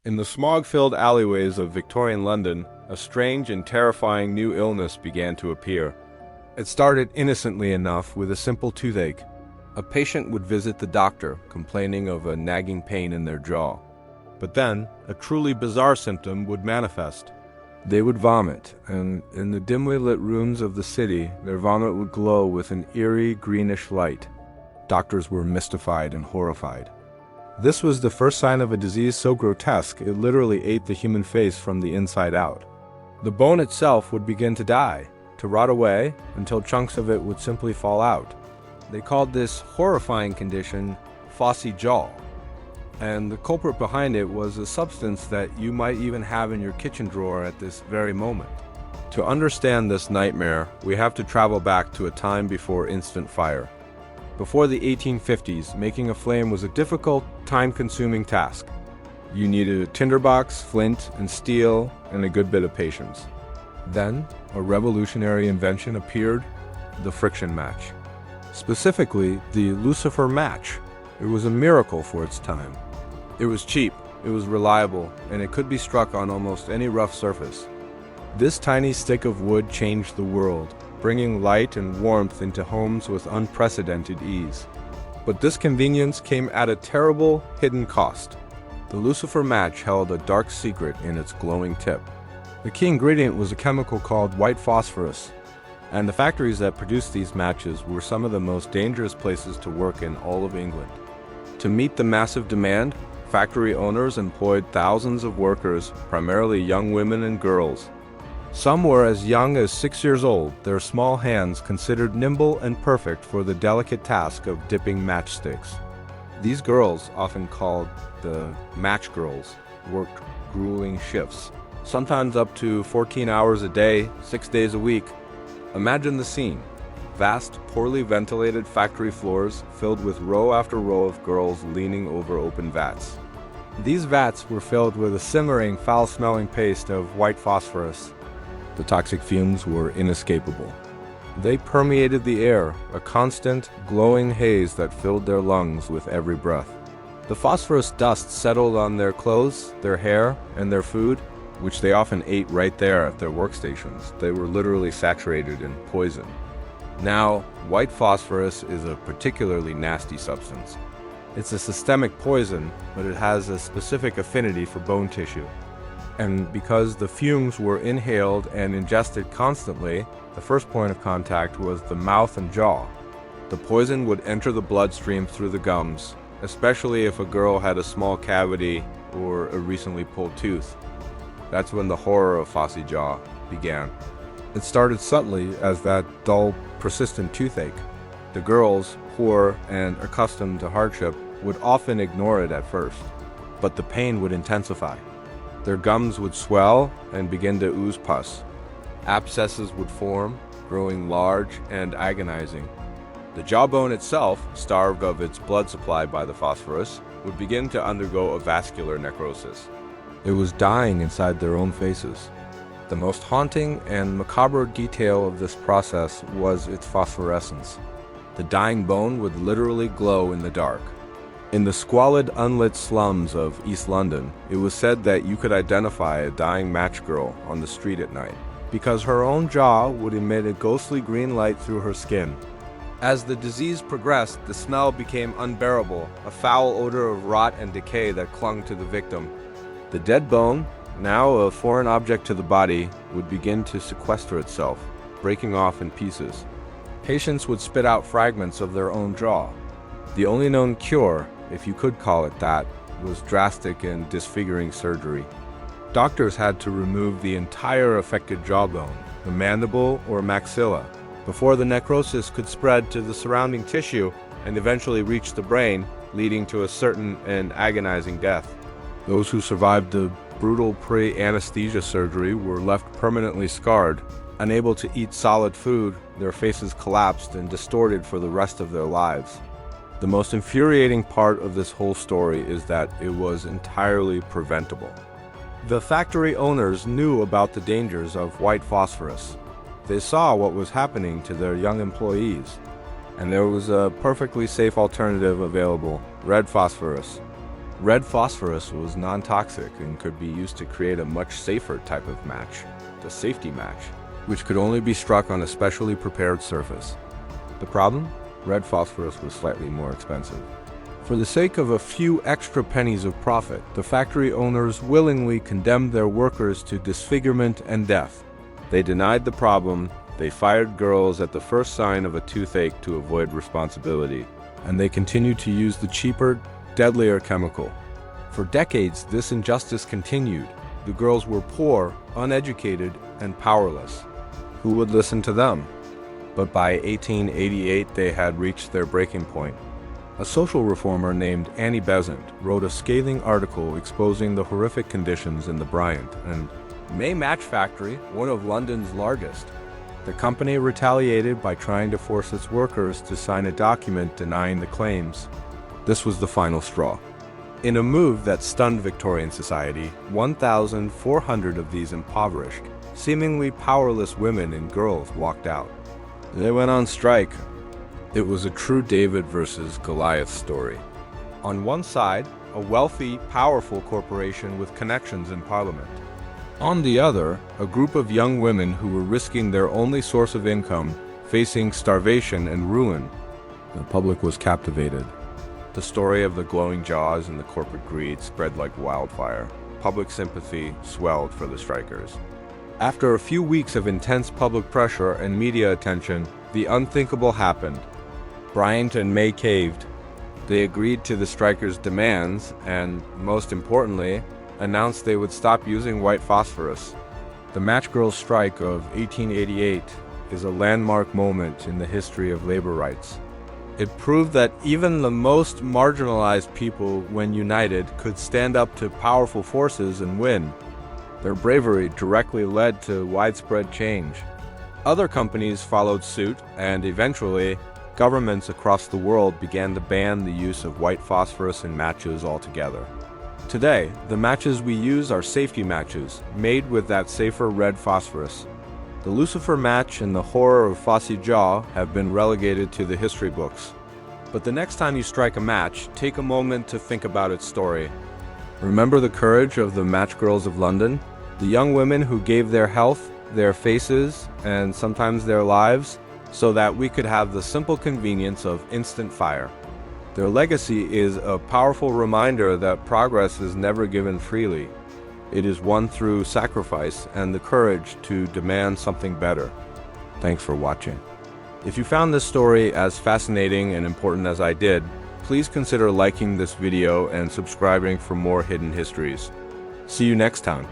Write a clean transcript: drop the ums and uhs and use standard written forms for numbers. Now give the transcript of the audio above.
In the smog-filled alleyways of Victorian London, a strange and terrifying new illness began to appear. It started innocently enough with a simple toothache. A patient would visit the doctor, complaining of a nagging pain in their jaw. But then, a truly bizarre symptom would manifest. They would vomit, and in the dimly lit rooms of the city, their vomit would glow with an eerie greenish light. Doctors were mystified and horrified. This was the first sign of a disease so grotesque it literally ate the human face from the inside out. The bone itself would begin to die, to rot away, until chunks of it would simply fall out. They called this horrifying condition Phossy Jaw. And the culprit behind it was a substance that you might even have in your kitchen drawer at this very moment. To understand this nightmare, we have to travel back to a time before instant fire. Before the 1850s, making a flame was a difficult, time-consuming task. You needed a tinderbox, flint, and steel, and a good bit of patience. Then, a revolutionary invention appeared, the friction match. Specifically, the Lucifer Match. It was a miracle for its time. It was cheap, it was reliable, and it could be struck on almost any rough surface. This tiny stick of wood changed the world, bringing light and warmth into homes with unprecedented ease. But this convenience came at a terrible, hidden cost. The Lucifer Match held a dark secret in its glowing tip. The key ingredient was a chemical called White Phosphorus, and the factories that produced these matches were some of the most dangerous places to work in all of England. To meet the massive demand, factory owners employed thousands of workers, primarily young women and girls. Some were as young as 6 years old, their small hands considered nimble and perfect for the delicate task of dipping matchsticks. These girls, often called the Matchgirls, worked grueling shifts, sometimes up to 14 hours a day, 6 days a week. Imagine the scene. Vast, poorly ventilated factory floors filled with row after row of girls leaning over open vats. These vats were filled with a simmering, foul-smelling paste of white phosphorus. The toxic fumes were inescapable. They permeated the air, a constant, glowing haze that filled their lungs with every breath. The phosphorus dust settled on their clothes, their hair, and their food, which they often ate right there at their workstations. They were literally saturated in poison. Now, white phosphorus is a particularly nasty substance. It's a systemic poison, but it has a specific affinity for bone tissue. And because the fumes were inhaled and ingested constantly, the first point of contact was the mouth and jaw. The poison would enter the bloodstream through the gums, especially if a girl had a small cavity or a recently pulled tooth. That's when the horror of Phossy Jaw began. It started subtly as that dull, persistent toothache. The girls, poor and accustomed to hardship, would often ignore it at first, but the pain would intensify. Their gums would swell and begin to ooze pus. Abscesses would form, growing large and agonizing. The jawbone itself, starved of its blood supply by the phosphorus, would begin to undergo a vascular necrosis. It was dying inside their own faces. The most haunting and macabre detail of this process was its phosphorescence. The dying bone would literally glow in the dark. In the squalid, unlit slums of East London, it was said that you could identify a dying match girl on the street at night, because her own jaw would emit a ghostly green light through her skin. As the disease progressed, the smell became unbearable, a foul odor of rot and decay that clung to the victim. The dead bone, now a foreign object to the body, would begin to sequester itself, breaking off in pieces. Patients would spit out fragments of their own jaw. The only known cure, if you could call it that, was drastic and disfiguring surgery. Doctors had to remove the entire affected jawbone, the mandible or maxilla, before the necrosis could spread to the surrounding tissue and eventually reach the brain, leading to a certain and agonizing death. Those who survived the brutal pre-anesthesia surgery were left permanently scarred. Unable to eat solid food, their faces collapsed and distorted for the rest of their lives. The most infuriating part of this whole story is that it was entirely preventable. The factory owners knew about the dangers of white phosphorus. They saw what was happening to their young employees, and there was a perfectly safe alternative available, red phosphorus. Red phosphorus was non-toxic and could be used to create a much safer type of match, the safety match, which could only be struck on a specially prepared surface. The problem? Red phosphorus was slightly more expensive. For the sake of a few extra pennies of profit, the factory owners willingly condemned their workers to disfigurement and death. They denied the problem, they fired girls at the first sign of a toothache to avoid responsibility, and they continued to use the cheaper, deadlier chemical. For decades, this injustice continued. The girls were poor, uneducated, and powerless. Who would listen to them? But by 1888, they had reached their breaking point. A social reformer named Annie Besant wrote a scathing article exposing the horrific conditions in the Bryant and May Match Factory, one of London's largest. The company retaliated by trying to force its workers to sign a document denying the claims. This was the final straw. In a move that stunned Victorian society, 1,400 of these impoverished, seemingly powerless women and girls walked out. They went on strike. It was a true David versus Goliath story. On one side, a wealthy, powerful corporation with connections in Parliament. On the other, a group of young women who were risking their only source of income, facing starvation and ruin. The public was captivated. The story of the glowing jaws and the corporate greed spread like wildfire. Public sympathy swelled for the strikers. After a few weeks of intense public pressure and media attention, the unthinkable happened. Bryant and May caved. They agreed to the strikers' demands and, most importantly, announced they would stop using white phosphorus. The Matchgirls Strike of 1888 is a landmark moment in the history of labor rights. It proved that even the most marginalized people, when united, could stand up to powerful forces and win. Their bravery directly led to widespread change. Other companies followed suit, and eventually, governments across the world began to ban the use of white phosphorus in matches altogether. Today, the matches we use are safety matches, made with that safer red phosphorus. The Lucifer Match and the horror of Phossy Jaw have been relegated to the history books. But the next time you strike a match, take a moment to think about its story. Remember the courage of the Match Girls of London? The young women who gave their health, their faces, and sometimes their lives, so that we could have the simple convenience of instant fire. Their legacy is a powerful reminder that progress is never given freely. It is won through sacrifice and the courage to demand something better. Thanks for watching. If you found this story as fascinating and important as I did, please consider liking this video and subscribing for more hidden histories. See you next time.